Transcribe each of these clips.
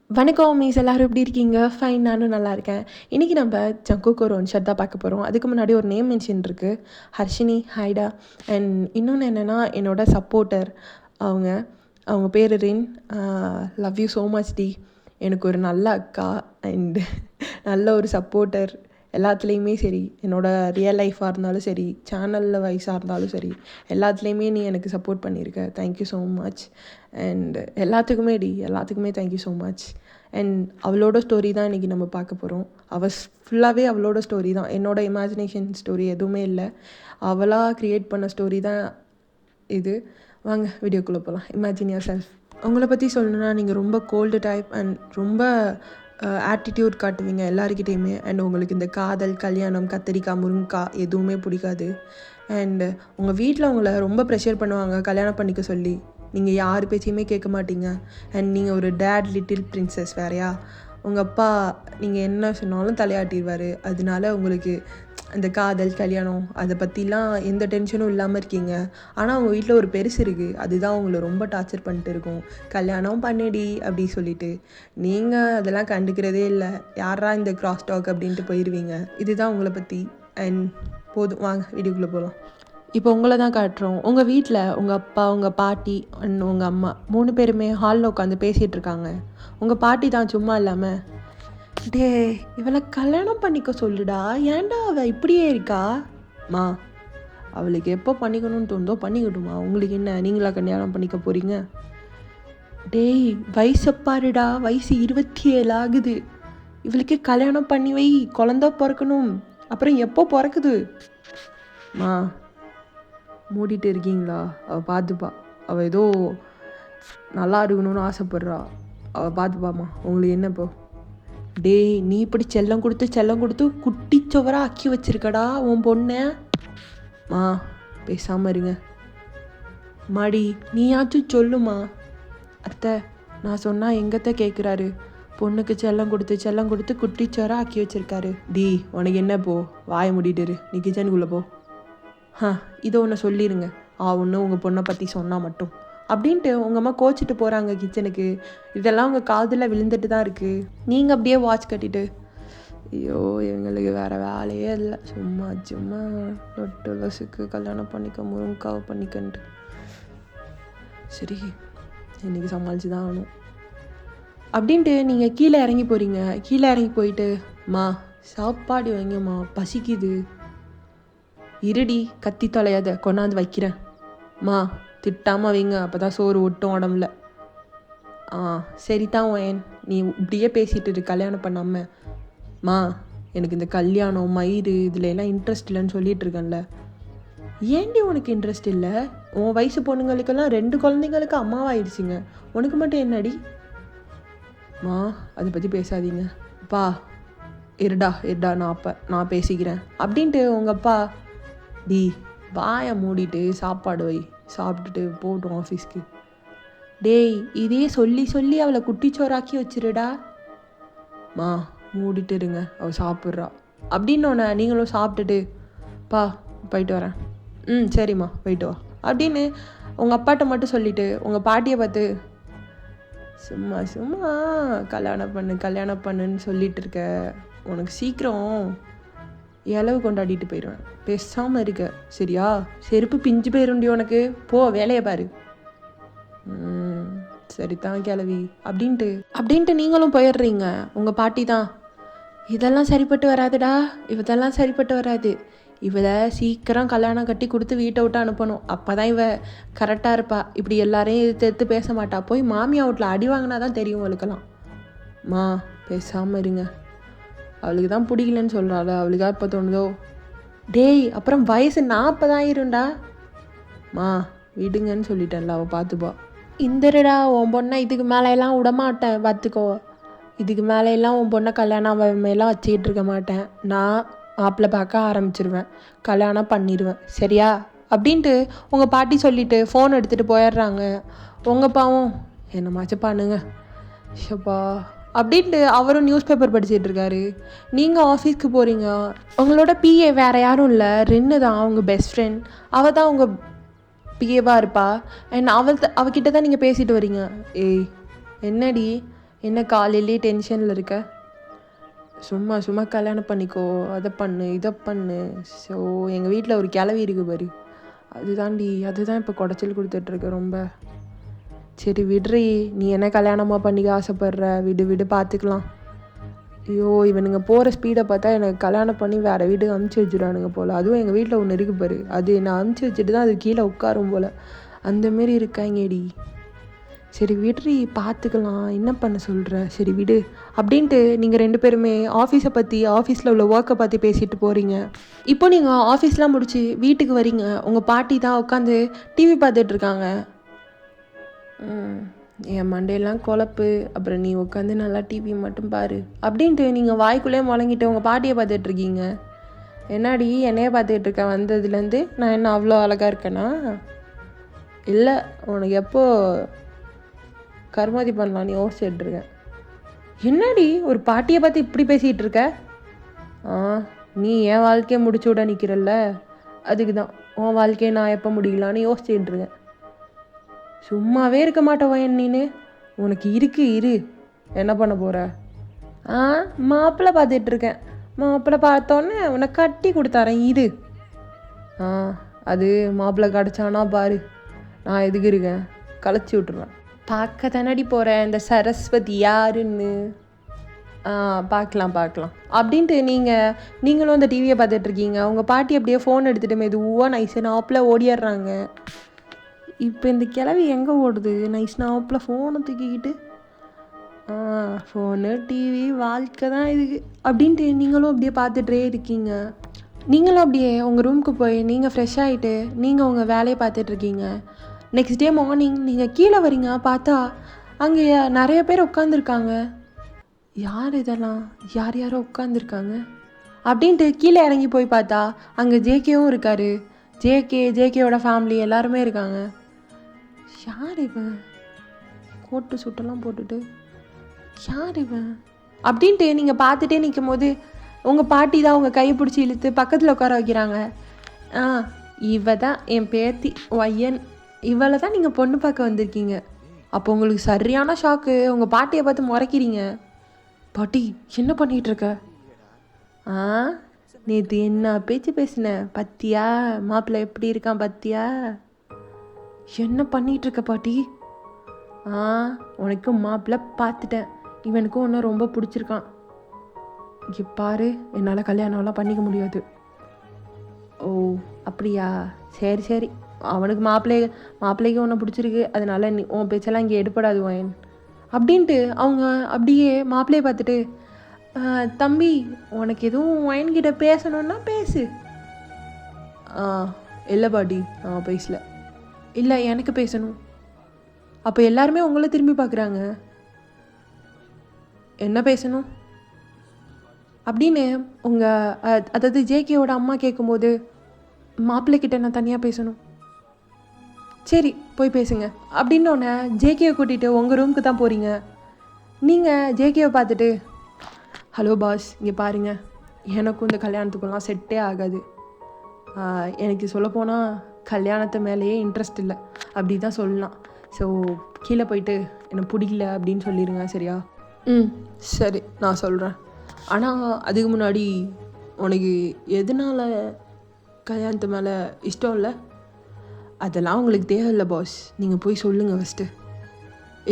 வணக்கம் மீஸ் எல்லாரும் எப்படி இருக்கீங்க? ஃபைன், நானும் நல்லா இருக்கேன். இன்றைக்கி நம்ம ஜங்குக்கு ஒரு ஒன் ஷாட் தான் பார்க்க போகிறோம். அதுக்கு முன்னாடி ஒரு நேம் மென்ஷன் இருக்குது, ஹர்ஷினி ஹைடா. அண்ட் இன்னொன்று என்னென்னா, என்னோட சப்போர்ட்டர் அவங்க அவங்க பேர் ரின். லவ் யூ ஸோ மச் டி. எனக்கு ஒரு நல்ல அக்கா அண்டு நல்ல ஒரு சப்போர்ட்டர் எல்லாத்துலேயுமே சரி. என்னோடய ரியல் லைஃபாக இருந்தாலும் சரி, சேனலில் வைஸாக இருந்தாலும் சரி, எல்லாத்துலேயுமே நீ எனக்கு சப்போர்ட் பண்ணியிருக்க. Thank you so much. அண்ட் எல்லாத்துக்குமே தேங்க்யூ ஸோ மச். அண்ட் அவளோட ஸ்டோரி தான் இன்றைக்கி நம்ம பார்க்க போகிறோம். ஃபுல்லாகவே அவளோட ஸ்டோரி தான், என்னோடய இமேஜினேஷன் ஸ்டோரி எதுவுமே இல்லை. அவளாக க்ரியேட் பண்ண ஸ்டோரி தான் இது. வாங்க வீடியோக்குள்ளே போகலாம். Imagine your self. உங்களை பற்றி சொல்லணுன்னா, நீங்கள் ரொம்ப கோல்டு டைப் அண்ட் ரொம்ப ஆட்டிடியூட் காட்டுவீங்க எல்லாருக்கிட்டேயுமே. அண்ட் உங்களுக்கு இந்த காதல், கல்யாணம், கத்திரிக்காய், முருங்கைக்காய் எதுவுமே பிடிக்காது. அண்டு உங்கள் வீட்டில் உங்களை ரொம்ப ப்ரெஷர் பண்ணுவாங்க கல்யாணம் பண்ணிக்க சொல்லி. நீங்கள் யார் பேச்சையுமே கேட்க மாட்டீங்க. அண்ட் நீங்கள் ஒரு டேட் லிட்டில் பிரின்சஸ் வேறையா. உங்கள் அப்பா நீங்கள் என்ன சொன்னாலும் தலையாட்டிடுவார். அதனால உங்களுக்கு அந்த காதல், கல்யாணம் அதை பற்றிலாம் எந்த டென்ஷனும் இல்லாமல் இருக்கீங்க. ஆனால் அவங்க வீட்டில் ஒரு பெருசு இருக்குது, அதுதான் அவங்கள ரொம்ப டார்ச்சர் பண்ணிட்டு இருக்கும். கல்யாணம் பண்ணிடி அப்படி சொல்லிட்டு நீங்கள் அதெல்லாம் கண்டுக்கிறதே இல்லை. யாரா இந்த கிராஸ் டாக் அப்படின்ட்டு போயிடுவீங்க. இதுதான் உங்களை பற்றி. அண்ட் போதும், வாங்க வீடியோக்குள்ளே போகலாம். இப்போ உங்களை தான் காட்டுறோம். உங்கள் வீட்டில் உங்கள் அப்பா, உங்கள் பாட்டி அண்ட் உங்கள் அம்மா 3 பேருமே ஹாலில் உட்காந்து பேசிகிட்டு இருக்காங்க. உங்கள் பாட்டி தான் சும்மா இல்லாமல், டே இவளை கல்யாணம் பண்ணிக்க சொல்லுடா, ஏன்டா அவள் இப்படியே இருக்கா? மா, அவளுக்கு எப்போ பண்ணிக்கணும்னு தோணுதோ பண்ணிக்கட்டுமா, உங்களுக்கு என்ன, நீங்களா கல்யாணம் பண்ணிக்க போகிறீங்க? டேய் வயசை பாருடா, வயசு 27 ஆகுது. இவளுக்கு கல்யாணம் பண்ணி வை, குழந்த பிறக்கணும். அப்புறம் எப்போ பிறக்குது? மா, மூடிட்டு இருக்கீங்களா? அவள் பார்த்துப்பா. அவள் ஏதோ நல்லா இருக்கணும்னு ஆசைப்பட்றா. அவள் பார்த்துப்பாம்மா, உங்களுக்கு என்ன இப்போ? டேய் நீ இப்படி செல்லம் கொடுத்து குட்டி சுவராக ஆக்கி வச்சிருக்கடா உன் பொண்ணை. மா பேசாமல் இருங்க. மாடி நீயாச்சும் சொல்லுமா. அத்தை, நான் சொன்னால் எங்கத்தை கேட்குறாரு? பொண்ணுக்கு செல்லம் கொடுத்து குட்டிச்சோராக ஆக்கி வச்சிருக்காரு. டி உனக்கு என்ன போ, வாயை மூடிட்டுரு, நீ கிச்சனுக்குள்ளே போ. இதை ஒன்று சொல்லிடுங்க, ஒன்று உங்கள் பொண்ணை பற்றி சொன்னால் மட்டும் அப்படின்ட்டு உங்கள் அம்மா கோச்சிட்டு போகிறாங்க கிச்சனுக்கு. இதெல்லாம் உங்கள் காதில் விழுந்துட்டு தான் இருக்குது. நீங்கள் அப்படியே வாட்ச் கட்டிட்டு, ஐயோ எங்களுக்கு வேறு வேலையே இல்லை, சும்மா நொட்டு லசுக்கு கல்யாணம் பண்ணிக்க, முருங்காவை பண்ணிக்கன்ட்டு. சரி இன்றைக்கி சமாளித்து தான் ஆகணும் அப்படின்ட்டு நீங்கள் கீழே இறங்கி போகிறீங்க. கீழே இறங்கி போயிட்டு, மா சாப்பாடு வைங்கம்மா, பசிக்குது. இருடி, கத்தி தொலையாத, கொண்டாந்து வைக்கிறேன். மா திட்டாமல் வைங்க, அப்போ தான் சோறு ஒட்டும் உடம்புல. சரிதான் ஒயன், நீ இப்படியே பேசிகிட்டு இரு கல்யாணம் பண்ணாமல். மா எனக்கு இந்த கல்யாணம் மயிறு இதில் எல்லாம் இன்ட்ரெஸ்ட் இல்லைன்னு சொல்லிகிட்டு இருக்கேன்ல. ஏன்டி உனக்கு இன்ட்ரெஸ்ட் இல்லை? உன் வயசு பொண்ணுங்களுக்கெல்லாம் 2 குழந்தைங்களுக்கு அம்மாவாயிடுச்சுங்க, உனக்கு மட்டும் என்னடி? மா அதை பற்றி பேசாதீங்க. அப்பா இருடா நான் பேசிக்கிறேன் அப்படின்ட்டு உங்கள் அப்பா, டி வாயை மூடிட்டு சாப்பாடு வை, சாப்பிட்டுட்டு போட்டோம் ஆஃபீஸ்க்கு. டேய் இதே சொல்லி அவளை குட்டிச்சோறாக்கி வச்சிருடா. மா மூடிட்டு இருங்க, அவள் சாப்பிட்றா அப்படின்னோடனே நீங்களும் சாப்பிட்டுட்டு, பா போயிட்டு வரேன். சரிம்மா போயிட்டு வா அப்படின்னு உங்கள் அப்பாட்ட மட்டும் சொல்லிவிட்டு உங்கள் பாட்டியை பார்த்து, சும்மா கல்யாணம் பண்ணுன்னு சொல்லிட்டு இருக்க, உனக்கு சீக்கிரம் இளவு கொண்டாடிட்டு போயிடுவேன், பேசாமல் இருக்க சரியா? செருப்பு பிஞ்சு போயிருண்டி உனக்கு, போ வேலையை பாரு. சரிதான் கிளவி அப்படின்ட்டு நீங்களும் போயிடுறீங்க. உங்கள் பாட்டி தான், இதெல்லாம் சரிப்பட்டு வராது, இவளை சீக்கிரம் கல்யாணம் கட்டி கொடுத்து வீட்டை விட்டு அனுப்பணும், அப்போ தான் இவ கரெக்டாக இருப்பா, இப்படி எல்லாரையும் எடுத்து பேச மாட்டா, போய் மாமியா வீட்டில் அடி வாங்கினா தான் தெரியும் அவளுக்கெல்லாம். மா பேசாமல் இருங்க, அவளுக்கு தான் பிடிக்கலன்னு சொல்கிறாள், அவளுக்காக இப்போ தோணுதோ? டேய் அப்புறம் வயசு 40 ஆயிரும்டா. மா விடுங்கன்னு சொல்லிட்டேன்ல, அவள் பார்த்துப்பா. இந்தடா உன் பொண்ணை இதுக்கு மேலையெல்லாம் விடமாட்டேன் பார்த்துக்கோ. இதுக்கு மேலையெல்லாம் உன் பொண்ணை கல்யாணம் மேலாம் வச்சுக்கிட்டு இருக்க மாட்டேன். நான் மாப்பிள்ளை பார்க்க ஆரம்பிச்சிருவேன், கல்யாணம் பண்ணிடுவேன் சரியா? அப்படின்ட்டு உங்கள் பாட்டி சொல்லிவிட்டு ஃபோன் எடுத்துகிட்டு போயிடுறாங்க. உங்கள் பாவும் என்னமாச்சும் பண்ணுங்க ஷப்பா அப்படின்ட்டு அவரும் நியூஸ் பேப்பர் படிச்சுட்டு இருக்காரு. நீங்கள் ஆஃபீஸ்க்கு போகிறீங்க. உங்களோட பிஏ வேறு யாரும் இல்லை, ரின்னு தான் அவங்க பெஸ்ட் ஃப்ரெண்ட். அவள் தான் உங்கள் பிஏவாக இருப்பா. அண்ட் அவகிட்ட தான் நீங்கள் பேசிட்டு வரீங்க. ஏய் என்னடி என்ன காலையிலேயே டென்ஷனில் இருக்க? சும்மா சும்மா கல்யாணம் பண்ணிக்கோ, அதை பண்ணு இதை பண்ணு. ஸோ எங்கள் வீட்டில் ஒரு கிளவி இருக்கு பாரு, அதுதான் இப்போ குடைச்சல் கொடுத்துட்ருக்கு ரொம்ப. சரி விடுறி, நீ என்ன கல்யாணமாக பண்ணிக்க ஆசைப்படுற? விடு விடு பார்த்துக்கலாம். ஐயோ, இவனுங்க போகிற ஸ்பீடை பார்த்தா எனக்கு கல்யாணம் பண்ணி வேறு வீட்டுக்கு அமுச்சு வச்சுடுவானுங்க போல். அதுவும் எங்கள் வீட்டில் ஒன்று இருக்கு பாரு, அது நான் அமுச்சு வச்சுட்டு தான் அது கீழே உட்காரும் போல். அந்தமாரி இருக்காங்கடி. சரி விடுறி பார்த்துக்கலாம், என்ன பண்ண சொல்கிற? சரி விடு அப்படின்ட்டு நீங்கள் 2 பேருமே ஆஃபீஸை பற்றி, ஆஃபீஸில் உள்ள ஒர்க்கை பற்றி பேசிட்டு போகிறீங்க. இப்போ நீங்கள் ஆஃபீஸ்லாம் முடிச்சு வீட்டுக்கு வரீங்க. உங்கள் பாட்டி தான் உட்காந்து டிவி பார்த்துட்ருக்காங்க. என் மண்டையெல்லாம் குழப்பு. அப்புறம் நீ உட்காந்து நல்லா டிவி மட்டும் பாரு அப்படின்ட்டு நீங்கள் வாய்க்குள்ளே முழங்கிட்டு உங்கள் பாட்டியை பார்த்துட்ருக்கீங்க. என்னாடி என்னையே பார்த்துக்கிட்டு இருக்கேன் வந்ததுலேருந்து? நான் என்ன அவ்வளோ அழகாக இருக்கேனா? இல்லை, உனக்கு எப்போ கருமாதி பண்ணலான்னு யோசிச்சுட்ருக்கேன். என்னடி ஒரு பாட்டியை பார்த்து இப்படி பேசிகிட்டு இருக்க? நீ என் வாழ்க்கையை முடிச்சு விட நிற்கிறல்ல, அதுக்கு தான் உன் வாழ்க்கையை நான் எப்போ முடிக்கலான்னு யோசிச்சுட்டு இருக்கேன். சும்மாவே இருக்க மாட்டேன் நீனு. உனக்கு இரு, என்ன பண்ண போகிற? மாப்பிள்ளை பார்த்துட்ருக்கேன். மாப்பிள்ளை பார்த்தோன்னே உன்னை கட்டி கொடுத்தாரேன் இரு. அது மாப்பிள்ளை கிடச்சானா பாரு, நான் எதுக்கு இருக்கேன், களைச்சி விட்ருவேன். பார்க்க தானடி போகிறேன் இந்த சரஸ்வதி யாருன்னு. பார்க்கலாம் அப்படின்ட்டு நீங்களும் அந்த டிவியை பார்த்துட்ருக்கீங்க. உங்கள் பாட்டி அப்படியே ஃபோன் எடுத்துகிட்டு மெதுவாக நைஸு நாப்பில் ஓடிடுறாங்க. இப்போ இந்த கிளவி எங்கே ஓடுது? நைஸ் நாப்பில் ஃபோனை தூக்கிக்கிட்டு ஃபோனு டிவி வாழ்க்கை தான் இதுக்கு அப்படின்ட்டு நீங்களும் அப்படியே பார்த்துட்டே இருக்கீங்க. நீங்களும் அப்படியே உங்கள் ரூமுக்கு போய் நீங்கள் ஃப்ரெஷ் ஆகிட்டு நீங்கள் உங்கள் வேலையை பார்த்துட்ருக்கீங்க. நெக்ஸ்ட் டே மார்னிங் நீங்கள் கீழே வரீங்க, பார்த்தா அங்கே நிறைய பேர் உட்காந்துருக்காங்க. யார் இதெல்லாம்? யாரோ உட்காந்துருக்காங்க அப்படின்ட்டு கீழே இறங்கி போய் பார்த்தா அங்கே ஜேகேவும் இருக்கார். ஜேகேயோட ஃபேமிலி எல்லாருமே இருக்காங்க. யார் இவன்? கோட்டு சுட்டெல்லாம் போட்டுட்டு யார் இவன் அப்படின்ட்டு நீங்கள் பார்த்துட்டே நிற்கும் போது உங்கள் பாட்டி தான் உங்கள் கையை பிடிச்சி இழுத்து பக்கத்தில் உட்கார வைக்கிறாங்க. இவ தான் என் பேத்தி ஒய்யன், இவளை தான் நீங்கள் பொண்ணு பார்க்க வந்திருக்கீங்க. அப்போ உங்களுக்கு சரியான ஷாக்கு. உங்கள் பாட்டியை பார்த்து முறைக்கிறீங்க. பாட்டி என்ன பண்ணிகிட்ருக்க? நேற்று என்ன பேச்சு பேசின பத்தியா? மாப்பிள்ளை எப்படி இருக்கான் பத்தியா? என்ன பண்ணிகிட்ருக்க பாட்டி? உனக்கு மாப்பிள்ளை பார்த்துட்டேன், இவனுக்கும் ஒன்று ரொம்ப பிடிச்சிருக்கான். இங்கே பாரு, என்னால் கல்யாணம்லாம் பண்ணிக்க முடியாது. ஓ அப்படியா? சரி, அவனுக்கு மாப்பிள்ளைக்கு ஒன்று பிடிச்சிருக்கு, அதனால நீ உன் பேச்செல்லாம் இங்கே எடுப்படாது ஒயன் அப்படின்ட்டு அவங்க அப்படியே மாப்பிள்ளையை பார்த்துட்டு, தம்பி உனக்கு எதுவும் ஒயன்கிட்ட பேசணுன்னா பேசு. இல்லை பாட்டி, பேசல. இல்லை, எனக்கு பேசணும். அப்போ எல்லாருமே உங்களை திரும்பி பார்க்குறாங்க. என்ன பேசணும் அப்படின்னு அதாவது ஜேகேயோட அம்மா கேட்கும்போது, மாப்பிள்ளைக்கிட்ட நான் தனியாக பேசணும். சரி போய் பேசுங்க அப்படின்னோடனே ஜேகேவை கூட்டிகிட்டு உங்கள் ரூமுக்கு தான் போகிறீங்க. நீங்கள் ஜேகேவை பார்த்துட்டு, ஹலோ பாஸ், இங்கே பாருங்கள், எனக்கும் இந்த கல்யாணத்துக்குலாம் செட்டே ஆகாது. எனக்கு சொல்லப்போனால் கல்யாணத்து மேலேயே இன்ட்ரெஸ்ட் இல்லை அப்படி தான் சொல்லலாம். ஸோ கீழே போயிட்டு எனக்கு பிடிக்கல அப்படின்னு சொல்லிடுங்க, சரியா? சரி, நான் சொல்கிறேன். ஆனால் அதுக்கு முன்னாடி உனக்கு எதனால் கல்யாணத்து மேலே இஷ்டம் இல்லை? அதெல்லாம் உங்களுக்கு தேவையில்லை பாஸ், நீங்கள் போய் சொல்லுங்கள் ஃபஸ்ட்டு.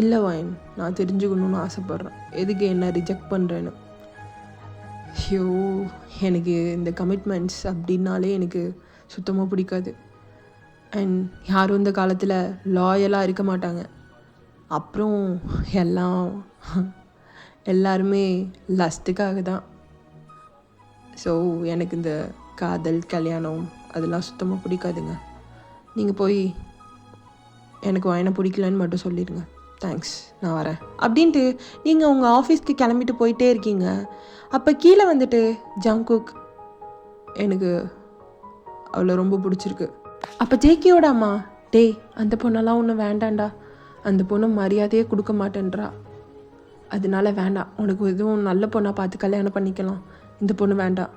இல்லை வாயன், நான் தெரிஞ்சுக்கணுன்னு ஆசைப்பட்றேன் எதுக்கு என்ன ரிஜெக்ட் பண்ணுறேன்னு. ஐயோ, எனக்கு இந்த கமிட்மெண்ட்ஸ் அப்படின்னாலே எனக்கு சுத்தமாக பிடிக்காது. அண்ட் யாரும் இந்த காலத்தில் லாயலாக இருக்க மாட்டாங்க. அப்புறம் எல்லாருமே லஸ்ட்டுக்காக தான். ஸோ எனக்கு இந்த காதல் கல்யாணம் அதெல்லாம் சுத்தமாக பிடிக்காதுங்க. நீங்கள் போய் எனக்கு வாயினை பிடிக்கலன்னு மட்டும் சொல்லிடுங்க. தேங்க்ஸ், நான் வரேன் அப்படின்ட்டு நீங்கள் உங்கள் ஆஃபீஸ்க்கு கிளம்பிட்டு போயிட்டே இருக்கீங்க. அப்போ கீழே வந்துட்டு ஜங்குக், எனக்கு அவளை ரொம்ப பிடிச்சிருக்கு. அப்போ ஜேகேயோட அம்மா, டேய் அந்த பொண்ணெல்லாம் ஒன்றும் வேண்டாண்டா, அந்த பொண்ணு மரியாதையே கொடுக்க மாட்டேன்றா, அதனால வேண்டாம், உனக்கு எதுவும் நல்ல பொண்ணாக பார்த்து கல்யாணம் பண்ணிக்கலாம், இந்த பொண்ணு வேண்டாம்.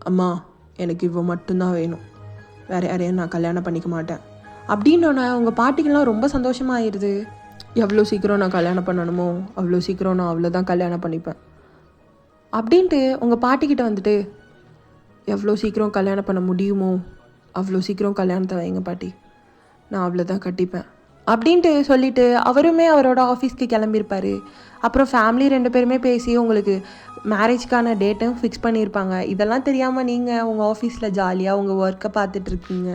அம்மா எனக்கு இவ மட்டும்தான் வேணும், வேறு யாரையும் நான் கல்யாணம் பண்ணிக்க மாட்டேன் அப்படின்னோடனே உங்கள் பாட்டிக்கெல்லாம் ரொம்ப சந்தோஷமாகிடுது. எவ்வளோ சீக்கிரம் நான் கல்யாணம் பண்ணணுமோ அவ்வளோ சீக்கிரம் நான் அவ்வளோதான் கல்யாணம் பண்ணிப்பேன் அப்படின்ட்டு உங்கள் பாட்டிக்கிட்ட வந்துட்டு எவ்வளோ சீக்கிரம் கல்யாணம் பண்ண முடியுமோ அவ்வளோ சீக்கிரம் கல்யாணத்தை வைங்க பாட்டி, நான் அவ்வளோதான் கட்டிப்பேன் அப்படின்ட்டு சொல்லிவிட்டு அவருமே அவரோட ஆஃபீஸ்க்கு கிளம்பியிருப்பார். அப்புறம் ஃபேமிலி 2 பேருமே பேசி உங்களுக்கு மேரேஜ்க்கான டேட்டும் ஃபிக்ஸ் பண்ணியிருப்பாங்க. இதெல்லாம் தெரியாமல் நீங்கள் உங்கள் ஆஃபீஸில் ஜாலியாக உங்கள் ஒர்க்கை பார்த்துட்ருக்கீங்க.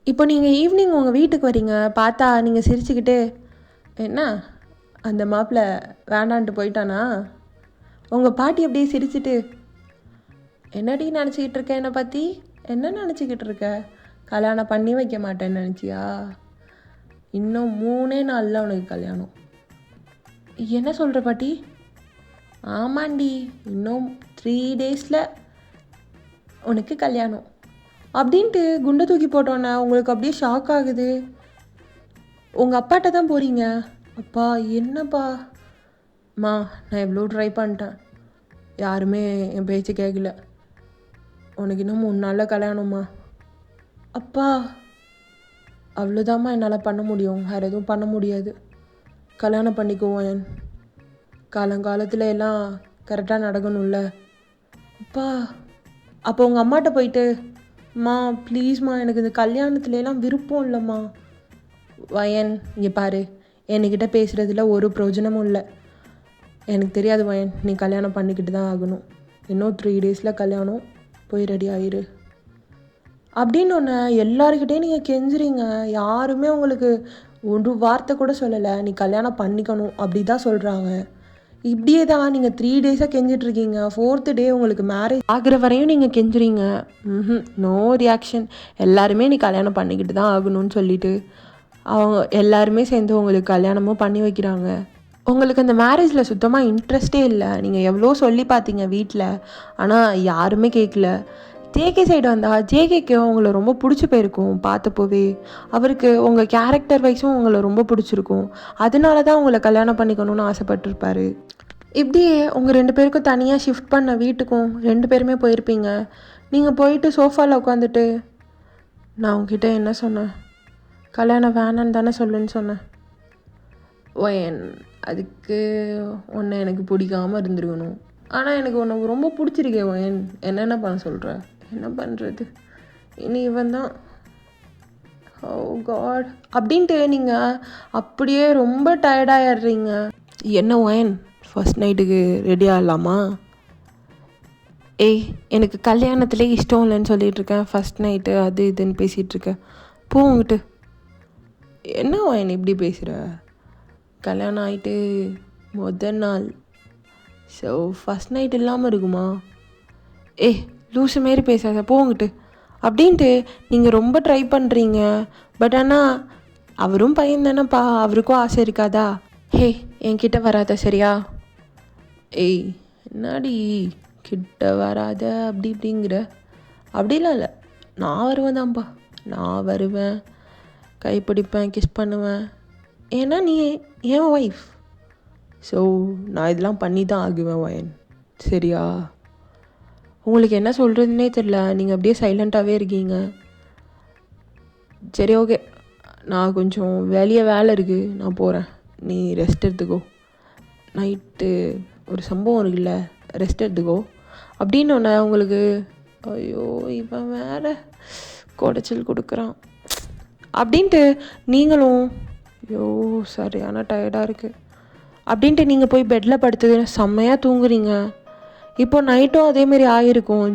இப்போ நீங்கள் ஈவினிங் உங்கள் வீட்டுக்கு வரீங்க, பார்த்தா நீங்கள் சிரிச்சுக்கிட்டு, என்ன அந்த மாப்பிள்ளை வேண்டான்ட்டு போயிட்டானா? உங்கள் பாட்டி அப்படியே சிரிச்சிட்டு, என்னடி நினச்சிக்கிட்டு இருக்க என்னை பற்றி? என்ன நினச்சிக்கிட்டு இருக்க? கல்யாணம் பண்ணி வைக்க மாட்டேன்னு நினச்சியா? இன்னும் 3 நாளில் உனக்கு கல்யாணம். என்ன சொல்கிற பாட்டி? ஆமாண்டி, இன்னும் 3 டேஸில் உனக்கு கல்யாணம் அப்படின்ட்டு குண்டை தூக்கி போட்டோன்னே உங்களுக்கு அப்படியே ஷாக் ஆகுது. உங்கள் அப்பாட்ட தான் போகிறீங்க. அப்பா என்னப்பா? அம்மா, நான் எவ்வளோ ட்ரை பண்ணிட்டேன், யாருமே என் பேச்சு கேட்கல. உனக்கு இன்னும் 3 நாளில் கல்யாணம்மா. அப்பா, அவ்வளோதாம்மா என்னால் பண்ண முடியும், வேறு எதுவும் பண்ண முடியாது. கல்யாணம் பண்ணிக்குவோம், காலங்காலத்தில் எல்லாம் கரெக்டாக நடக்கணும்ல. அப்பா, அப்போ உங்கள் அம்மாட்ட போயிட்டு, அம்மா ப்ளீஸ்மா எனக்கு இந்த கல்யாணத்துலலாம் விருப்பம் இல்லைம்மா. வயன், இங்கே பாரு, என்கிட்ட பேசுகிறதுல ஒரு பிரயோஜனமும் இல்லை. எனக்கு தெரியாது வயன், நீ கல்யாணம் பண்ணிக்கிட்டு தான் ஆகணும். இன்னும் 3 டேஸில் கல்யாணம், போய் ரெடி ஆயிரு அப்படின்னு ஒன்று எல்லாருக்கிட்டேயும் நீங்கள் கெஞ்சுறீங்க. யாருமே உங்களுக்கு ஒரு வார்த்தை கூட சொல்லலை, நீ கல்யாணம் பண்ணிக்கணும் அப்படி தான் சொல்கிறாங்க. இப்படியே தான் நீங்கள் 3 டேஸாக கெஞ்சிட்ருக்கீங்க. 4th டே உங்களுக்கு மேரேஜ் ஆகிற வரையும் நீங்கள் கெஞ்சுறீங்க. No reaction. எல்லாருமே நீ கல்யாணம் பண்ணிக்கிட்டு தான் ஆகணும்னு சொல்லிட்டு அவங்க எல்லாருமே சேர்ந்து உங்களுக்கு கல்யாணமும் பண்ணி வைக்கிறாங்க. உங்களுக்கு அந்த மேரேஜில் சுத்தமாக இன்ட்ரெஸ்டே இல்லை. நீங்கள் எவ்வளோ சொல்லி பார்த்தீங்க வீட்டில், ஆனால் யாருமே கேட்கல. ஜேகே சைடு வந்தால் ஜேகேக்கு உங்களை ரொம்ப பிடிச்சி போயிருக்கும் பார்த்தப்போவே. அவருக்கு உங்கள் கேரக்டர் வைஸும் உங்களை ரொம்ப பிடிச்சிருக்கும். அதனால தான் உங்களை கல்யாணம் பண்ணிக்கணும்னு ஆசைப்பட்டிருப்பாரு. இப்படியே உங்கள் 2 பேருக்கும் தனியாக ஷிஃப்ட் பண்ண வீட்டுக்கும் 2 பேருமே போயிருப்பீங்க. நீங்கள் போயிட்டு சோஃபாவில் உட்காந்துட்டு, நான் உங்ககிட்ட என்ன சொன்னேன்? கல்யாணம் வேணான்னு தானே சொல்லுன்னு சொன்னேன். அதுக்கு உன்னை எனக்கு பிடிக்காமல் இருந்துருக்கணும். ஆனால் எனக்கு உன்னை ரொம்ப பிடிச்சிருக்கே ஒயன், என்னென்ன பண்ண சொல்கிற? என்ன பண்ணுறது? இனி இவன் தான், ஓ காட் அப்படின்ட்டு நீங்கள் அப்படியே ரொம்ப டயர்டாகிடுறீங்க. என்ன ஒயன், ஃபர்ஸ்ட் நைட்டுக்கு ரெடி ஆகலாமா? ஏய், எனக்கு கல்யாணத்துலேயே இஷ்டம் இல்லைன்னு சொல்லிகிட்ருக்கேன், ஃபஸ்ட் நைட்டு அது இதுன்னு பேசிகிட்ருக்கேன். போங்கிட்டு. என்ன ஒயன் இப்படி பேசுகிற? கல்யாணம் ஆகிட்டு முதல் நாள், ஸோ ஃபஸ்ட் நைட் இல்லாமல் இருக்குமா? லூஸு மாரி பேசாத, போங்கிட்டு அப்படின்ட்டு நீங்கள் ரொம்ப ட்ரை பண்ணுறீங்க. பட் ஆனால் அவரும் பையன் தானேப்பா, அவருக்கும் ஆசை இருக்காதா? என்கிட்ட வராத சரியா? என்னடி கிட்ட வராத அப்படி இப்படிங்கிற? அப்படிலாம் இல்லை, நான் வருவேன் தான்ப்பா. நான் வருவேன், கைப்பிடிப்பேன், கிஸ் பண்ணுவேன். ஏன்னா நீ என் ஒய்ஃப். ஸோ நான் இதெல்லாம் பண்ணி தான் ஆகுவேன் வயன், சரியா? உங்களுக்கு என்ன சொல்கிறதுனே தெரில, நீங்கள் அப்படியே சைலண்ட்டாகவே இருக்கீங்க. சரி, ஓகே, நான் கொஞ்சம் வெளியே வேலை இருக்குது, நான் போகிறேன், நீ ரெஸ்ட் எடுத்துக்கோ. நைட்டு ஒரு சம்பவம் இருக்குல்ல, ரெஸ்ட் எடுத்துக்கோ அப்படின்னு ஒன்று உங்களுக்கு. ஐயோ, இவன் வேறு குடைச்சல் கொடுக்குறான் அப்படின்ட்டு நீங்களும், ஐயோ சரியான டயர்டாக இருக்குது அப்படின்ட்டு நீங்கள் போய் பெட்டில் படுத்து செம்மையாக தூங்குறீங்க. இப்போ நைட்டும் அதேமாரி ஆகிருக்கும்.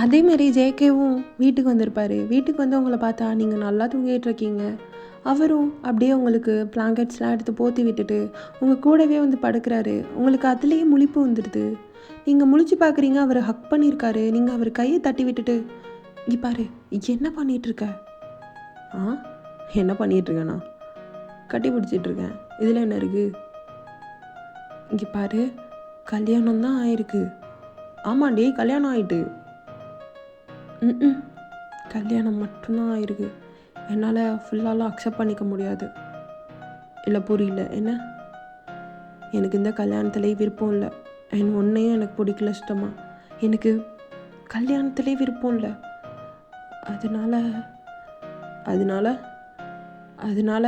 அதேமாரி ஜேகேவும் வீட்டுக்கு வந்திருப்பார். வீட்டுக்கு வந்து உங்களை பார்த்தா நீங்கள் நல்லா தூங்கிட்டு இருக்கீங்க. அவரும் அப்படியே உங்களுக்கு பிளாங்கெட்ஸ்லாம் எடுத்து போற்றி விட்டுட்டு உங்கள் கூடவே வந்து படுக்கிறாரு. உங்களுக்கு அதுலேயே முழிப்பு வந்துடுது. நீங்கள் முழிச்சு பார்க்குறீங்க, அவரை ஹக் பண்ணியிருக்காரு. நீங்கள் அவர் கையை தட்டி விட்டுட்டு, இங்கே பாரு என்ன பண்ணிகிட்ருக்க? என்ன பண்ணிகிட்ருக்கேண்ணா? கட்டி பிடிச்சிட்ருக்கேன், இதில் என்ன இருக்குது? இங்கே பாரு, கல்யாணம் தான் ஆயிருக்கு. ஆமாண்டி, கல்யாணம் ஆயிட்டு. கல்யாணம் மட்டும்தான் ஆயிருக்கு. என்னால் ஃபுல்லாலாம் அக்செப்ட் பண்ணிக்க முடியாது. இல்லை புரியல என்ன? எனக்கு இந்த கல்யாணத்துலேயே விருப்பம் இல்லை. ஒன்றையும் எனக்கு பிடிக்கல சுத்தமாக. எனக்கு கல்யாணத்துலேயே விருப்பம் இல்லை. அதனால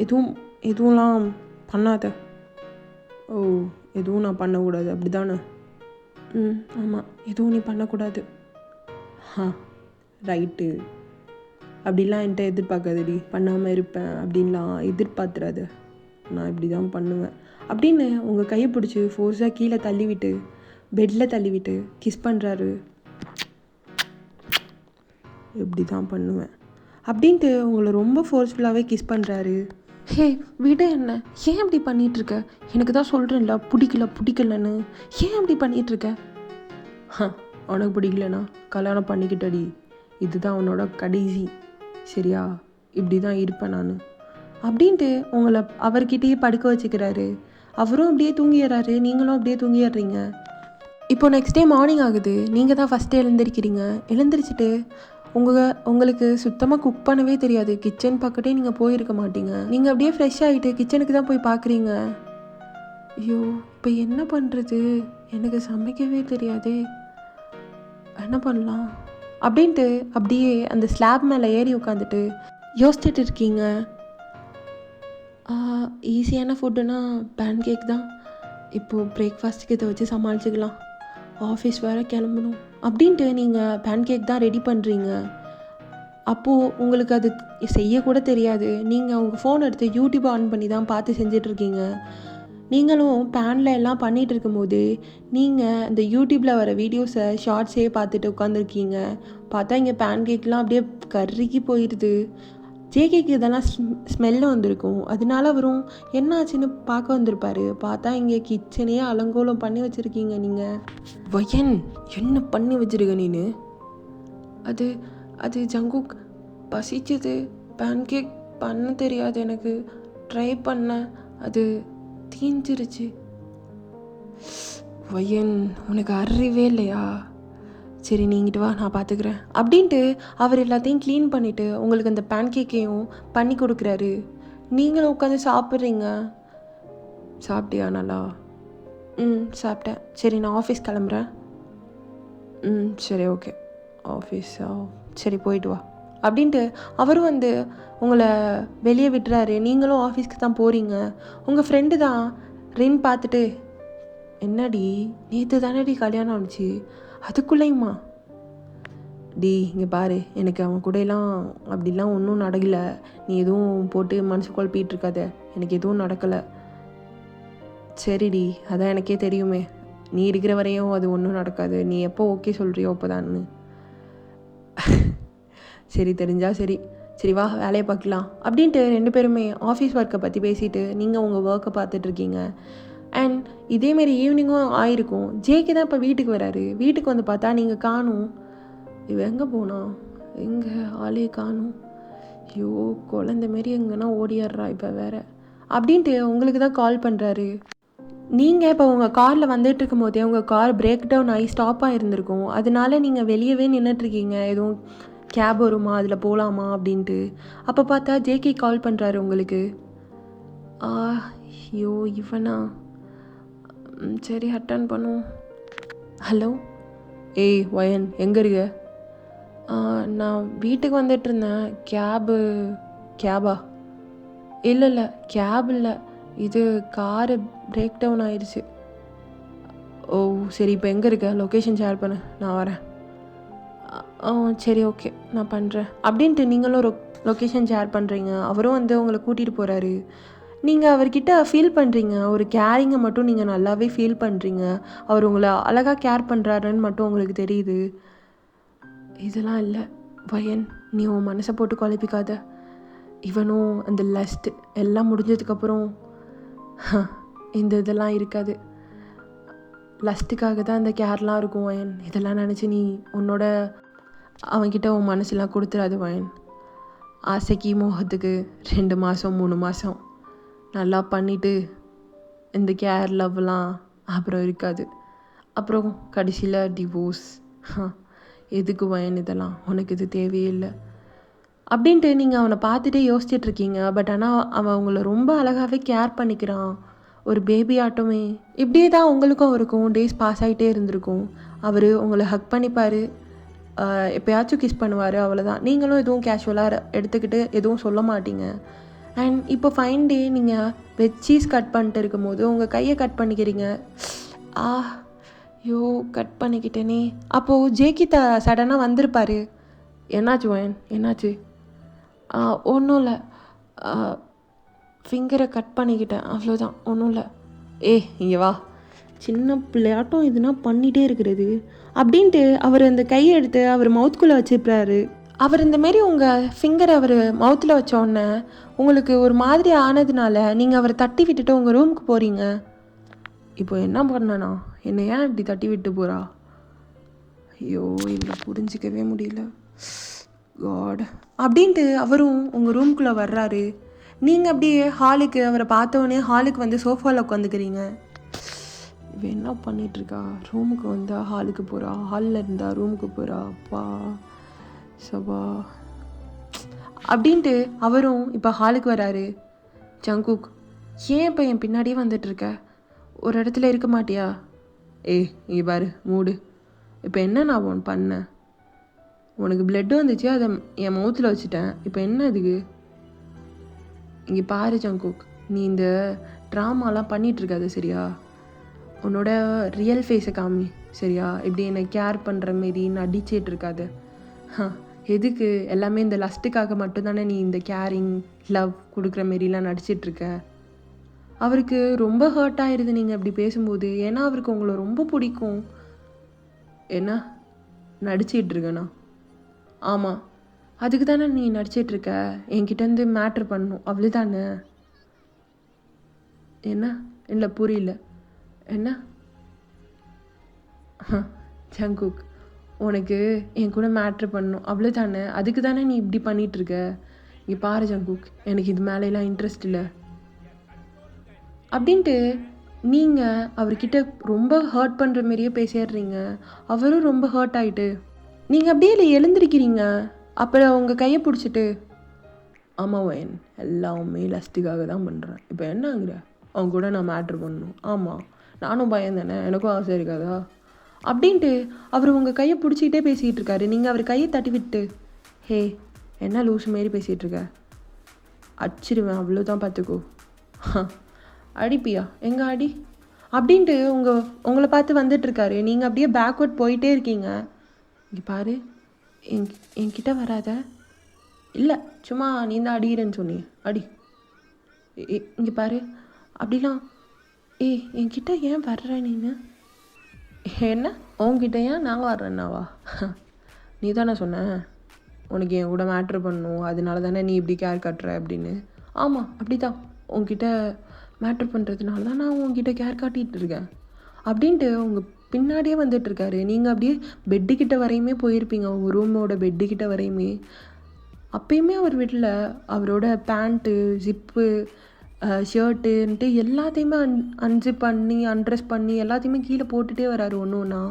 எதுவும் எதுவும்லாம் பண்ணாத. ஓ, எதுவும் நான் பண்ணக்கூடாது அப்படி தானே? ஆமாம், எதுவும் நீ பண்ணக்கூடாது. ரைட்டு. அப்படிலாம் என்கிட்ட எதிர்பார்க்காதடி, பண்ணாமல் இருப்பேன் அப்படின்லாம் எதிர்பார்த்துறாது. நான் இப்படி தான் பண்ணுவேன் அப்படின்னு உங்கள் கையை பிடிச்சி ஃபோர்ஸாக கீழே தள்ளிவிட்டு பெட்டில் தள்ளிவிட்டு கிஸ் பண்ணுறாரு. இப்படி தான் பண்ணுவேன் அப்படின்ட்டு உங்களை ரொம்ப ஃபோர்ஸ்ஃபுல்லாகவே கிஸ் பண்ணுறாரு. ஹே விட, என்ன ஏன் அப்படி பண்ணிகிட்ருக்க? எனக்கு தான் சொல்கிறேன்ல பிடிக்கலன்னு. ஏன் அப்படி பண்ணிகிட்ருக்க? உனக்கு பிடிக்கலனா கல்யாணம் பண்ணிக்கிட்டடி, இதுதான் உன்னோட கடைசி, சரியா? இப்படி தான் இருப்பேன் நான் அப்படின்ட்டு உங்களை அவர்கிட்டயே படுக்க வச்சுக்கிறாரு. அவரும் அப்படியே தூங்கிடுறாரு, நீங்களும் அப்படியே தூங்கிடுறீங்க. இப்போ நெக்ஸ்ட் டே மார்னிங் ஆகுது. நீங்கள் தான் ஃபஸ்ட்டு எழுந்திருக்கிறீங்க. எழுந்திரிச்சிட்டு உங்களுக்கு சுத்தமாக குக் பண்ணவே தெரியாது. கிச்சன் பக்கத்தே நீங்கள் போயிருக்க மாட்டீங்க. நீங்கள் அப்படியே ஃப்ரெஷ் ஆகிட்டு கிச்சனுக்கு தான் போய் பார்க்குறீங்க. ஐயோ, இப்போ என்ன பண்ணுறது? எனக்கு சமைக்கவே தெரியாதே, என்ன பண்ணலாம் அப்படின்ட்டு அப்படியே அந்த ஸ்லாப் மேலே ஏறி உட்காந்துட்டு யோசிச்சுட்டு இருக்கீங்க. ஈஸியான ஃபுட்டுன்னா பேன் கேக் தான். இப்போது பிரேக்ஃபாஸ்ட்டுக்கு இதை வச்சு சமாளிச்சுக்கலாம், ஆஃபீஸ் வேறு கிளம்பணும் அப்படின்ட்டு நீங்கள் பேன் கேக் தான் ரெடி பண்ணுறீங்க. அப்போது உங்களுக்கு அது செய்யக்கூட தெரியாது. நீங்கள் உங்கள் ஃபோன் எடுத்து யூடியூப் ஆன் பண்ணி தான் பார்த்து செஞ்சிட்ருக்கீங்க. நீங்களும் பேனில் எல்லாம் பண்ணிகிட்டு இருக்கும்போது நீங்கள் இந்த யூடியூப்பில் வர வீடியோஸை ஷார்ட்ஸே பார்த்துட்டு உட்காந்துருக்கீங்க. பார்த்தா இங்கே பேன் கேக்லாம் அப்படியே கருகி போயிடுது. ஜேகேக்கு இதெல்லாம் ஸ்மெல்லு வந்திருக்கும். அதனால அவரும் என்ன ஆச்சுன்னு பார்க்க வந்திருப்பாரு. பார்த்தா இங்கே கிச்சனையே அலங்கோலம் பண்ணி வச்சுருக்கீங்க நீங்கள். வயன், என்ன பண்ணி வச்சுருக்க நீனு? அது ஜங்குக், பசிச்சது, பேன்கேக் பண்ண தெரியாது எனக்கு, ட்ரை பண்ணேன், அது தீஞ்சிருச்சு. வயன், உனக்கு அறிவே இல்லையா? சரி நீங்கிட்டு வா, நான் பார்த்துக்கிறேன் அப்படின்ட்டு அவர் எல்லாத்தையும் க்ளீன் பண்ணிவிட்டு உங்களுக்கு அந்த பேன்கேக்கையும் பண்ணி கொடுக்குறாரு. நீங்களும் உட்காந்து சாப்பிட்றீங்க. சாப்பிட்டியா நல்லா? சாப்பிட்டேன். சரி நான் ஆஃபீஸ் கிளம்புறேன். சரி ஓகே, ஆஃபீஸா? சரி போயிட்டு வா அப்படின்ட்டு அவரும் வந்து உங்களை வெளியே விட்டுறாரு. நீங்களும் ஆஃபீஸ்க்கு தான் போகிறீங்க. உங்கள் ஃப்ரெண்டு தான் ரின் பார்த்துட்டு, என்னடி நேற்று தானடி கல்யாணம் ஆனிச்சு, அதுக்குள்ளேயுமா? டி இங்கே பாரு, எனக்கு அவன் கூடலாம் அப்படிலாம் ஒன்றும் நடக்கலை. நீ எதுவும் போட்டு மனசு குழப்பிகிட்டு இருக்காத, எனக்கு எதுவும் நடக்கலை. சரிடி, அதான் எனக்கே தெரியுமே, நீ இருக்கிற வரையும் அது ஒன்றும் நடக்காது. நீ எப்போ ஓகே சொல்கிறியோ அப்போ தான்னு. சரி, தெரிஞ்சா சரி, சரி வா வேலையை பார்க்கலாம் அப்படின்ட்டு ரெண்டு பேருமே ஆஃபீஸ் ஒர்க்கை பற்றி பேசிவிட்டு நீங்கள் உங்கள் ஒர்க்கை பார்த்துட்ருக்கீங்க. அண்ட் இதேமாரி ஈவினிங்கும் ஆயிருக்கும். ஜேகே தான் இப்போ வீட்டுக்கு வராரு. வீட்டுக்கு வந்து பார்த்தா நீங்கள் காணும். இவ எங்கே போனா? எங்கே ஆளே காணும். ஐயோ, குழந்த மாரி எங்கன்னா ஓடிடுறா இப்போ வேறு அப்படின்ட்டு உங்களுக்கு தான் கால் பண்ணுறாரு. நீங்கள் இப்போ உங்கள் காரில் வந்துட்டு இருக்கும் போதே உங்கள் கார் பிரேக் டவுன் ஆகி ஸ்டாப்பாக இருந்திருக்கும். அதனால நீங்கள் வெளியவே நின்றுட்டுருக்கீங்க, எதுவும் கேப் வருமா அதில் போகலாமா அப்படின்ட்டு. அப்போ பார்த்தா ஜேகே கால் பண்ணுறாரு உங்களுக்கு. ஐயோ இவனா? சரி அட்டன் பண்ணுவோம். ஹலோ. ஏய் வயன், எங்கே இருக்க? நான் வீட்டுக்கு வந்துட்டு இருந்தேன். கேபா? இல்லை கேப் இல்லை, இது காரு பிரேக் டவுன் ஆயிடுச்சு. ஓ சரி, இப்போ எங்கே இருக்க? லொக்கேஷன் ஷேர் பண்ணு, நான் வரேன். சரி ஓகே, நான் பண்ணுறேன் அப்படின்ட்டு நீங்களும் லொக்கேஷன் ஷேர் பண்ணுறீங்க. அவரும் வந்து உங்களை கூட்டிகிட்டு போகிறாரு. நீங்கள் அவர்கிட்ட ஃபீல் பண்ணுறீங்க, ஒரு கேரிங்கை மட்டும் நீங்கள் நல்லாவே ஃபீல் பண்ணுறீங்க. அவர் உங்களை அழகாக கேர் பண்ணுறாருன்னு மட்டும் உங்களுக்கு தெரியுது. இதெல்லாம் இல்லை வயன், நீ உன் மனசை போட்டு குழப்பிக்காத. இவனும் அந்த லஸ்ட் எல்லாம் முடிஞ்சதுக்கப்புறம் இந்த இதெல்லாம் இருக்காது. லஸ்ட்டுக்காக தான் இந்த கேர்லாம் இருக்கும் வயன். இதெல்லாம் நினச்சி நீ உன்னோட அவன்கிட்ட உன் மனசெல்லாம் கொடுத்துடாது வயன். ஆசைக்கு மோகத்துக்கு 2 மாதம் 3 மாதம் நல்லா பண்ணிவிட்டு இந்த கேர் லவ்லாம் அப்புறம் இருக்காது. அப்புறம் கடைசியில் டிவோர்ஸ். எதுக்கு வயன் இதெல்லாம்? உனக்கு இது தேவையே இல்லை அப்படின்ட்டு நீங்கள் அவனை பார்த்துட்டே யோசிச்சுட்ருக்கீங்க. பட் ஆனால் அவன் உங்களை ரொம்ப அழகாகவே கேர் பண்ணிக்கிறான், ஒரு பேபி ஆட்டமே. இப்படியே தான் உங்களுக்கும் இருக்கும் டேஸ் பாஸ் ஆகிட்டே இருந்திருக்கும். அவர் உங்களை ஹக் பண்ணிப்பார், எப்போயாச்சும் கிஸ் பண்ணுவார், அவ்வளோதான். நீங்களும் எதுவும் கேஷுவலாக எடுத்துக்கிட்டு எதுவும் சொல்ல மாட்டீங்க. அண்ட் இப்போ ஃபைன் டே நீங்கள் வெஜ் சீஸ் கட் பண்ணிட்டு இருக்கும்போது உங்கள் கையை கட் பண்ணிக்கிறீங்க. ஆ ஐயோ கட் பண்ணிக்கிட்டேனே. அப்போது ஜேகிதா சடனாக வந்திருப்பாரு. என்னாச்சு வயன், என்னாச்சு? ஒன்றும் இல்லை, ஃபிங்கரை கட் பண்ணிக்கிட்டேன், அவ்வளோதான், ஒன்றும் இல்லை. இங்கே வா, சின்ன பிள்ளையாட்டம் எதுனா பண்ணிகிட்டே இருக்கிறது அப்படின்ட்டு அவர் அந்த கையை எடுத்து அவர் மவுத்துக்குள்ளே வச்சுருப்பாரு. அவர் இந்தமாரி உங்கள் ஃபிங்கரை அவர் மவுத்தில் வச்சோடனே உங்களுக்கு ஒரு மாதிரி ஆனதுனால நீங்கள் அவரை தட்டி விட்டுட்டு உங்கள் ரூமுக்கு போகிறீங்க. இப்போ என்ன பண்ணனா, என்னை ஏன் இப்படி தட்டி விட்டு போகிறா? ஐயோ இவரை புரிஞ்சிக்கவே முடியல, காட். அப்படின்ட்டு அவரும் உங்கள் ரூம்குள்ளே வர்றாரு. நீங்கள் அப்படியே ஹாலுக்கு அவரை பார்த்தோன்னே ஹாலுக்கு வந்து சோஃபாவில் உட்காந்துக்கிறீங்க. இவ என்ன பண்ணிகிட்ருக்கா? ரூமுக்கு வந்தால் ஹாலுக்கு போகிறா, ஹாலில் இருந்தால் ரூமுக்கு போகிறா. அப்பா சபா. அப்படின்ட்டு அவரும் இப்போ ஹாலுக்கு வராரு. ஜங்குக், ஏன் இப்போ என் பின்னாடியே வந்துட்டுருக்க? ஒரு இடத்துல இருக்க மாட்டியா? இங்கே பாரு, மூடு. இப்போ என்ன நான் ஒன்று பண்ணேன்? உனக்கு பிளட்டு வந்துச்சு, அதை என் மவுத்தில் வச்சுட்டேன். இப்போ என்ன அதுக்கு? இங்கே பாரு ஜங்குக், நீ இந்த ட்ராமாலாம் பண்ணிகிட்ருக்காது சரியா? உன்னோட ரியல் ஃபேஸை காமி சரியா? இப்படி என்னை கேர் பண்ணுற மாரி நடிச்சிட்டு இருக்காது. எதுக்கு? எல்லாமே இந்த லஸ்ட்டுக்காக மட்டும்தானே நீ இந்த கேரிங் லவ் கொடுக்குற மாரிலாம் நடிச்சிட்ருக்க. அவருக்கு ரொம்ப ஹர்ட் ஆயிடுது நீங்கள் அப்படி பேசும்போது. ஏன்னா அவருக்கு உங்களை ரொம்ப பிடிக்கும். என்ன நடிச்சிட்ருக்கண்ணா? ஆமாம், அதுக்கு தானே நீ நடிச்சிட்ருக்க. என்கிட்டேருந்து மேட்ரு பண்ணணும் அவ்வளோதானே? என்ன? இல்லை புரியல. என்ன? ஜங்குக், உனக்கு என் கூட மேட்ரு பண்ணணும் அவ்வளோதானே? அதுக்கு தானே நீ இப்படி பண்ணிகிட்ருக்க. இங்கே பாரு ஜங்குக், எனக்கு இது மேலெலாம் இன்ட்ரெஸ்ட் இல்லை அப்படின்ட்டு நீங்கள் அவர்கிட்ட ரொம்ப ஹர்ட் பண்ணுற மாரியே பேசிடுறீங்க. அவரும் ரொம்ப ஹர்ட் ஆகிட்டு நீங்கள் அப்படியே இல்லை எழுந்திருக்கிறீங்க. அப்புறம் உங்கள் கையை பிடிச்சிட்டு, ஆமாம் வயன், எல்லாமே லஸ்ட்டுக்காக தான் பண்ணுறேன். இப்போ என்னங்கிற? அவங்க கூட நான் மேட்ரு பண்ணணும். ஆமாம், நானும் பயந்தானே, எனக்கும் ஆசை இருக்காதா? அப்படின்ட்டு அவர் உங்கள் கையை பிடிச்சிக்கிட்டே பேசிகிட்டு இருக்காரு. நீங்கள் அவர் கையை தட்டி விட்டு, ஹே என்ன லூஸ் மாரி பேசிகிட்ருக்க, அடிச்சிடுவேன் அவ்வளோதான் பார்த்துக்கோ. அடிப்பியா? எங்கே அடி? அப்படின்ட்டு உங்களை பார்த்து வந்துட்டுருக்காரு. நீங்கள் அப்படியே பேக்வர்ட் போயிட்டே இருக்கீங்க. இங்கே பாரு, என்கிட்ட வராத. இல்லை, சும்மா நீ தான் அடிக்கிறேன்னு சொன்னி, அடி. இங்கே பாரு, அப்படிலாம் என்கிட்ட ஏன் வர்ற நீನು? என்ன உங்ககிட்ட ஏன் நாங்கள் வர்றேன்னாவா? நீ தானே சொன்ன உனக்கு என் கூட மேட்ரு பண்ணணும், அதனால தானே நீ இப்படி கேர் கட்டுற அப்படின்னு. ஆமாம் அப்படி தான், உங்ககிட்ட மேட்ரு பண்ணுறதுனால தான் நான் உங்ககிட்ட கேர் காட்டிகிட்டு இருக்கேன் அப்படின்ட்டு உங்கள் பின்னாடியே வந்துட்டுருக்காரு. நீங்கள் அப்படியே பெட்டுக்கிட்ட வரையுமே போயிருப்பீங்க, உங்கள் ரூமோட பெட்டுக்கிட்ட வரையுமே. அப்பயுமே அவர் வீட்டில் அவரோட பேண்ட்டு, ஜிப்பு, ஷர்ட்டுன்ட்டு எல்லாத்தையுமே அன்ஜிப் பண்ணி அன்ட்ரெஸ் பண்ணி எல்லாத்தையுமே கீழே போட்டுகிட்டே வராரு ஒன்று ஒன்றா.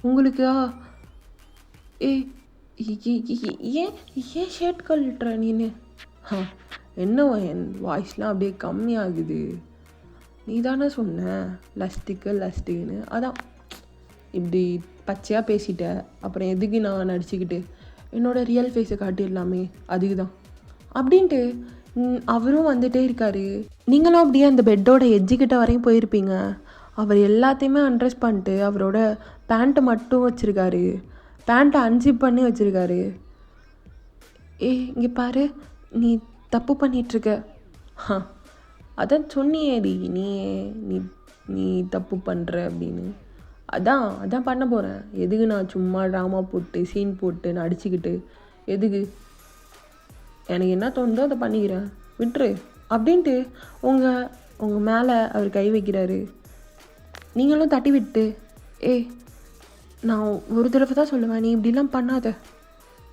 உங்களுக்கா ஏன் ஏன் ஷர்ட் கழட்டுற நீனு? என்ன என் வாய்ஸ்லாம் அப்படியே கம்மியாகுது? நீ தானே சொன்ன லஸ்ட்டுன்னு, அதான் இப்படி பச்சையாக பேசிட்ட. அப்புறம் எதுக்கு நான் நடிச்சுக்கிட்டு என்னோடய ரியல் ஃபேஸை காட்டிடலாமே, அதுக்கு தான் அப்படின்ட்டு அவரும் வந்துகிட்டே இருக்காரு. நீங்களும் அப்படியே அந்த பெட்டோட எட்ஜுக்கிட்ட வரையும் போயிருப்பீங்க. அவர் எல்லாத்தையுமே அன்ட்ரெஸ் பண்ணிட்டு அவரோட பேண்ட்டை மட்டும் வச்சுருக்காரு, பேண்ட்டை அன்ஜிப் பண்ணி வச்சுருக்காரு. இங்கே பாரு, நீ தப்பு பண்ணிகிட்ருக்க. அதான் சொன்னியேடி நீ நீ நீ தப்பு பண்ணுற அப்படின்னு. அதான் பண்ண போகிறேன். எதுக்கு நான் சும்மா ட்ராமா போட்டு சீன் போட்டு நடிச்சுக்கிட்டு எதுக்கு? எனக்கு என்ன தோணுதோ அதை பண்ணிக்கிறேன், விட்டுரு அப்படின்ட்டு உங்கள் மேலே அவர் கை வைக்கிறாரு. நீங்களும் தட்டி விட்டு, நான் ஒரு தடவை தான் சொல்லுவேன், நீ இப்படிலாம் பண்ணாத,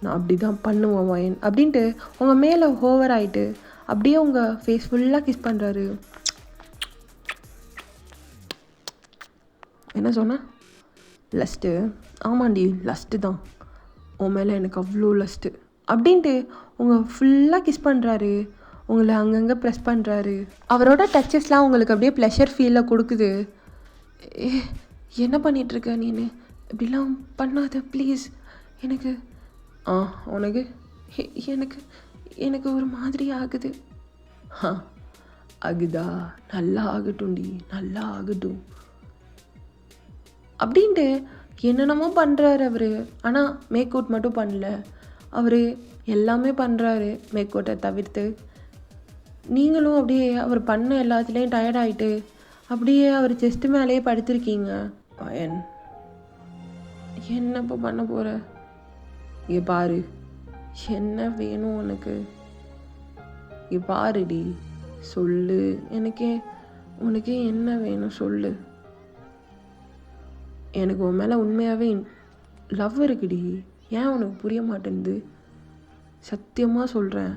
நான் அப்படி தான் பண்ணுவேன் வயன் அப்படின்ட்டு உங்கள் மேலே ஓவர் ஆகிட்டு அப்படியே உங்கள் ஃபேஸ் ஃபுல்லாக கிஸ் பண்ணுறாரு. என்ன சொன்ன? லஸ்ட்டு? ஆமாண்டி லஸ்ட்டு தான், உன் மேலே எனக்கு அவ்வளோ லஸ்ட்டு அப்படின்ட்டு உங்கள் ஃபுல்லாக கிஸ் பண்ணுறாரு. உங்களை அங்கங்கே ப்ரெஸ் பண்ணுறாரு. அவரோட டச்சஸ்லாம் உங்களுக்கு அப்படியே ப்ளஷர் ஃபீலில் கொடுக்குது. என்ன பண்ணிகிட்ருக்க நீனு? இப்படிலாம் பண்ணாத ப்ளீஸ். எனக்கு உனக்கு எனக்கு எனக்கு ஒரு மாதிரி ஆகுது. ஹா ஆகுதா, நல்லா ஆகட்டும்டி, நல்லா ஆகட்டும் அப்படின்ட்டு என்னென்னமோ பண்ணுறாரு அவர். ஆனால் மேக் அவுட் மட்டும் பண்ணல. அவர் எல்லாமே பண்ணுறாரு மேக் அவுட்டை தவிர்த்து. நீங்களும் அப்படியே அவர் பண்ண எல்லாத்துலேயும் டயர்ட் ஆகிட்டு அப்படியே அவர் செஸ்ட்டு மேலேயே படுத்திருக்கீங்க. பயன் என்ன இப்போ பண்ண போகிற? இங்கே பாரு, என்ன வேணும் உனக்கு? இங்கே பாருடி, சொல்லு. உனக்கு என்ன வேணும் சொல்லு. எனக்கு உன் மேலே உண்மையாகவே லவ் இருக்குடி. ஏன் உனக்கு புரிய மாட்டேங்குது? சத்தியமாக சொல்கிறேன்,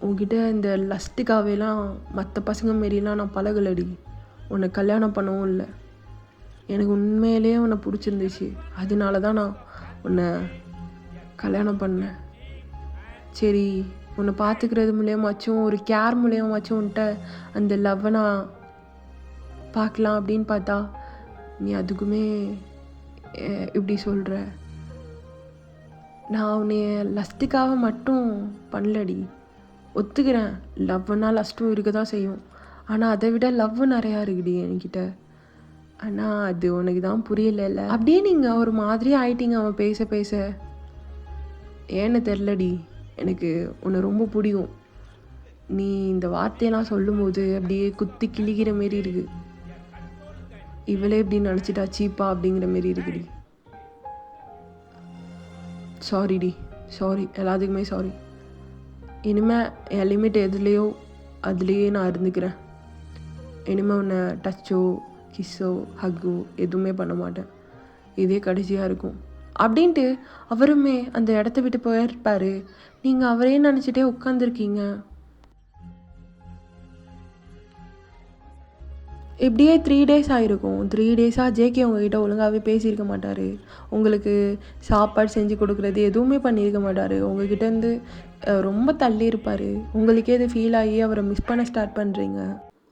உன்கிட்ட இந்த லஸ்ட்டுக்காகலாம் மற்ற பசங்க மாரிலாம் நான் பழகலடி. உன்னை கல்யாணம் பண்ணவும் இல்லை. எனக்கு உண்மையிலேயே உன்னை பிடிச்சிருந்துச்சு. அதனால தான் நான் உன்னை கல்யாணம் பண்ணேன். சரி, உன்னை பார்த்துக்கிறது மூலியமாச்சும் ஒரு கேர் மூலியமாச்சும் உன்கிட்ட அந்த லவ்வை நான் பார்க்கலாம் அப்படின்னு பார்த்தா நீ அதுக்குமே இப்படி சொல்கிற. நான் உன்னைய லஸ்ட்டுக்காக மட்டும் பண்ணலடி. ஒத்துக்கிறேன், லவ்னா லஸ்ட்டும் இருக்க தான் செய்யும். ஆனால் அதை விட லவ் நிறையா இருக்குடி என்கிட்ட. ஆனால் அது உனக்கு தான் புரியல. அப்படியே நீங்கள் ஒரு மாதிரி ஆயிட்டீங்க அவன் பேச பேச. ஏன்னு தெரிலடி, எனக்கு உன்னை ரொம்ப பிடிக்கும். நீ இந்த வார்த்தையெல்லாம் சொல்லும்போது அப்படியே குத்தி கிழிக்கிற மாரி இருக்கு. இவளே இப்படி நினச்சிட்டா சீப்பா அப்படிங்கிற மாரி இருக்குடி. சாரிடி, சாரி, எல்லாத்துக்குமே சாரி. இனிமேல் என் லிமிட் எதுலேயோ அதுலேயே நான் இருந்துக்கிறேன். இனிமேல் உன்னை டச்சோ கிஸ்ஸோ ஹக்கோ எதுவுமே பண்ண மாட்டேன். இதே கடைசியாக இருக்கும் அப்படின்ட்டு அவருமே அந்த இடத்த விட்டு போயிருப்பார். நீங்கள் அவரே நினச்சிட்டே உட்காந்துருக்கீங்க. இப்படியே 3 days ஆகிருக்கும். 3 days-ஆக ஜேகே உங்ககிட்ட ஒழுங்காகவே பேசியிருக்க மாட்டார். உங்களுக்கு சாப்பாடு செஞ்சு கொடுக்குறது எதுவுமே பண்ணியிருக்க மாட்டார். உங்ககிட்டேருந்து ரொம்ப தள்ளி இருப்பார். உங்களுக்கே இது ஃபீல் ஆகி அவரை மிஸ் பண்ண ஸ்டார்ட் பண்ணுறீங்க.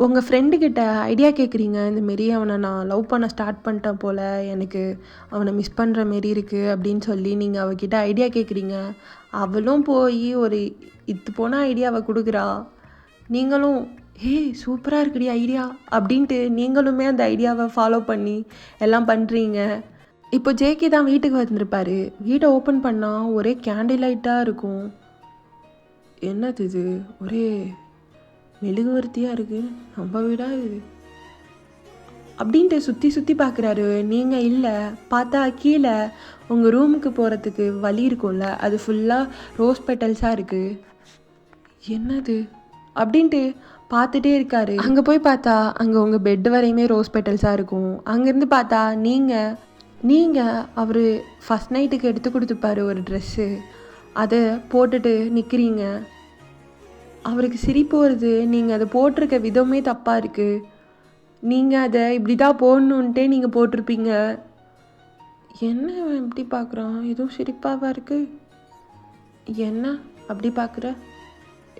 உங்கள் ஃப்ரெண்டுக்கிட்ட ஐடியா கேட்குறீங்க, இந்தமாரி அவனை நான் லவ் பண்ண ஸ்டார்ட் பண்ணிட்டேன் போல், எனக்கு அவனை மிஸ் பண்ணுற மாரி இருக்குது அப்படின்னு சொல்லி நீங்கள் அவகிட்ட ஐடியா கேட்குறீங்க. அவளும் போய் ஒரு இது போன ஐடியாவை கொடுக்குறா. நீங்களும் சூப்பராக இருக்குடி ஐடியா அப்படின்ட்டு நீங்களுமே அந்த ஐடியாவை ஃபாலோ பண்ணி எல்லாம் பண்ணுறீங்க. இப்போ ஜேகே தான் வீட்டுக்கு வந்திருப்பார். வீட்டை ஓப்பன் பண்ணால் ஒரே கேண்டில் லைட்டாக இருக்கும். என்னது இது, ஒரே மெழுகுவர்த்தியாக இருக்குது, நம்ம வீடா இது அப்படின்ட்டு சுற்றி சுற்றி பார்க்குறாரு. நீங்கள் இல்லை, பார்த்தா கீழே உங்கள் ரூமுக்கு போகிறதுக்கு வழி இருக்கும்ல, அது ஃபுல்லாக ரோஸ் பெட்டல்ஸாக இருக்குது. என்னது அப்படின்ட்டு பார்த்துட்டே இருக்காரு. அங்கே போய் பார்த்தா அங்கே உங்கள் பெட் வரையுமே ரோஸ் பெட்டல்ஸாக இருக்கும். அங்கேருந்து பார்த்தா நீங்கள் அவர் ஃபஸ்ட் நைட்டுக்கு எடுத்து கொடுத்துப்பாரு ஒரு ட்ரெஸ்ஸு, அதை போட்டுட்டு நிற்கிறீங்க. அவருக்கு சிரிப்பு வருது. நீங்கள் அதை போட்டிருக்க விதமே தப்பாக இருக்குது. நீங்கள் அதை இப்படி தான் போடணுன்ட்டே நீங்கள் போட்டிருப்பீங்க. என்ன எப்படி பார்க்குறான், எதுவும் சிரிப்பாக இருக்குது. என்ன அப்படி பார்க்குற?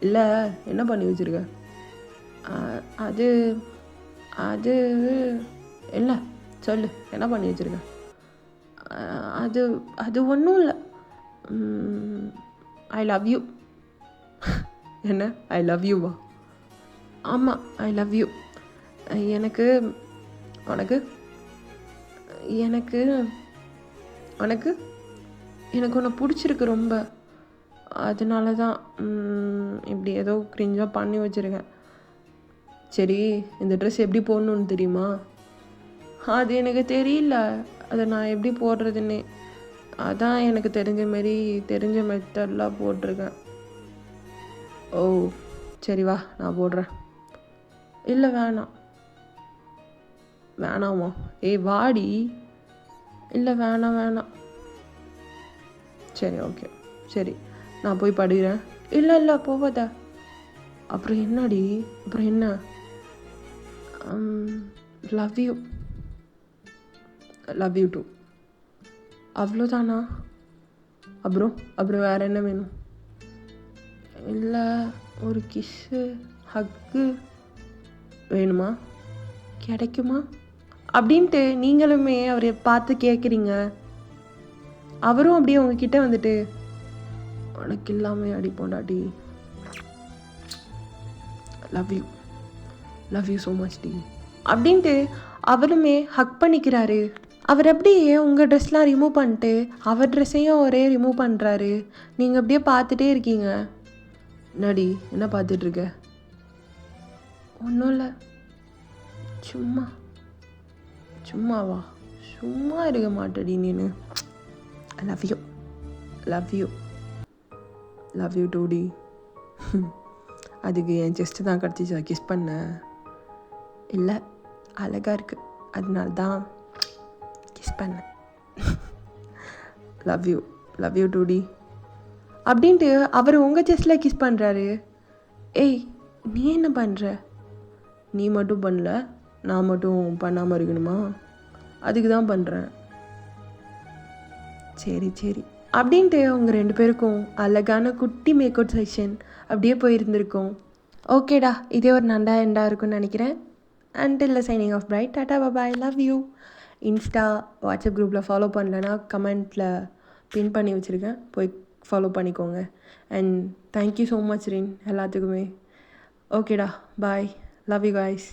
இல்லை, என்ன பண்ணி வச்சுருக்க? அது அது இல்லை, சொல்லு, என்ன பண்ணி வச்சுருக்க? அது அது ஒன்றும் இல்லை. I love you. என்ன ஐ லவ் யூவா? ஆமாம், ஐ லவ் யூ. எனக்கு உனக்கு எனக்கு உனக்கு எனக்கு உன்னை பிடிச்சிருக்கு ரொம்ப. அதனால தான் இப்படி ஏதோ கிரிஞ்சாக பண்ணி வச்சுருக்கேன். சரி, இந்த ட்ரெஸ் எப்படி போடணுன்னு தெரியுமா? அது எனக்கு தெரியல, அதை நான் எப்படி போடுறதுன்னு. அதான் எனக்கு தெரிஞ்ச மெத்தட்லாம் போட்டிருக்கேன். ஓ சரி, வா நான் போடுறேன். இல்லை வேணாமா? வாடி. இல்லை வேணாம். சரி, ஓகே, சரி, நான் போய் படுகிறேன். இல்லை போகாத. அப்புறம் என்னடி? அப்புறம் என்ன? Love you too. அவ்வளோதானா? அப்புறம் வேறு என்ன வேணும்? இல்லை, ஒரு கிஸ்ஸு ஹக்கு வேணுமா? கிடைக்குமா அப்படின்ட்டு நீங்களுமே அவரை பார்த்து கேட்குறீங்க. அவரும் அப்படியே உங்ககிட்ட வந்துட்டு, உனக்கு இல்லாமல் அடி போண்டாட்டி லவ் யூ ஸோ மச் டி அப்படின்ட்டு அவருமே ஹக் பண்ணிக்கிறாரு. அவர் அப்படியே உங்கள் ட்ரெஸ்லாம் ரிமூவ் பண்ணிட்டு அவர் ட்ரெஸ்ஸையும் அவரே ரிமூவ் பண்ணுறாரு. நீங்கள் அப்படியே பார்த்துட்டே இருக்கீங்க. என்னடி என்ன பார்த்துட்ருக்க? ஒன்றும் இல்லை, சும்மாவா? சும்மா இருக்க மாட்டேடி நீனு. லவ் யூ டூடி. அதுக்கு என் செஸ்ட்டு தான் கிடச்சிச்சா கிஸ் பண்ண? இல்லை, அழகாக இருக்குது, அதனால தான் கிஸ் பண்ணேன். லவ் யூ டூடி அப்படின்ட்டு அவர் உங்கள் செஸ்ட்டில் கிஸ் பண்ணுறாரு. ஏய், நீ என்ன பண்ணுற? நீ மட்டும் பண்ணல, நான் மட்டும் பண்ணாமல் இருக்கணுமா? அதுக்கு தான் பண்ணுறேன். சரி அப்படின்ட்டு அவங்க 2 பேருக்கும் அழகான குட்டி மேக்கவுட் செஷன் அப்படியே போயிருந்திருக்கோம். ஓகேடா, இதே ஒரு நல்ல எண்டாக இருக்கும்னு நினைக்கிறேன். Until signing off bright. Tata bye, love you. Insta WhatsApp குரூப்பில் ஃபாலோ பண்ணலன்னா கமெண்ட்டில் பின் பண்ணி வச்சுருக்கேன், போய் ஃபாலோ பண்ணிக்கோங்க. அண்ட் தேங்க்யூ ஸோ மச் ரின் எல்லாத்துக்குமே. ஓகேடா, பாய், லவ் யூ காய்ஸ்.